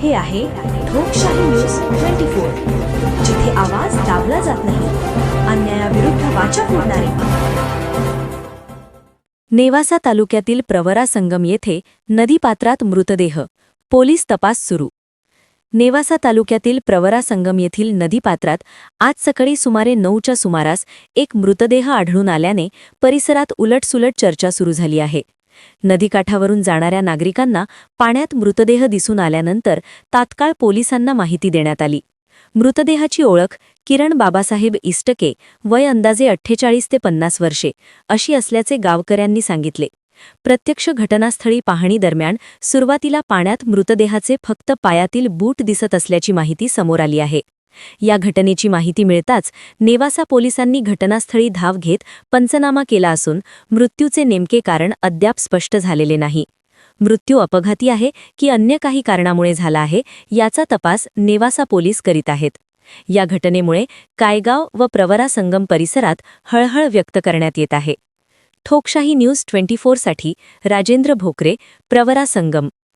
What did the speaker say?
हे आहे ठोकशाही न्यूज 24, जिथे आवाज दाबला जात नाही, अन्यायाविरुद्ध वाचा फोडणारे. नेवासा तालुक्यातील प्रवरा संगम येथे नदीपात्रात मृतदेह, पोलीस तपास सुरू. नेवासा तालुक्यातील प्रवरा संगम येथील नदीपात्रात आज सकाळी सुमारे 9च्या सुमारास एक मृतदेह आढळून आल्याने परिसरात उलटसुलट चर्चा सुरू झाली आहे. नदीकाठावरून जाणाऱ्या नागरिकांना पाण्यात मृतदेह दिसून आल्यानंतर तात्काळ पोलिसांना माहिती देण्यात आली. मृतदेहाची ओळख किरण बाबासाहेब इष्टके, वय अंदाजे 48 ते 50 वर्षे अशी असल्याचे गावकऱ्यांनी सांगितले. प्रत्यक्ष घटनास्थळी पाहणीदरम्यान सुरुवातीला पाण्यात मृतदेहाचे फक्त पायातील बूट दिसत असल्याची माहिती समोर आली आहे. या घटनेची माहिती मिळताच नेवासा पोलिसांनी घटनास्थळी धाव घेत पंचनामा केला असून मृत्यूचे नेमके कारण अद्याप स्पष्ट झालेले नाही. मृत्यू अपघाती आहे की अन्य काही कारणामुळे झाला आहे याचा तपास नेवासा पोलीस करीत आहेत. या घटनेमुळे कायगाव व प्रवरा संगम परिसरात हळहळ व्यक्त करण्यात येत आहे. ठोकशाही न्यूज 24 साठी राजेंद्र भोकरे, प्रवरा संगम.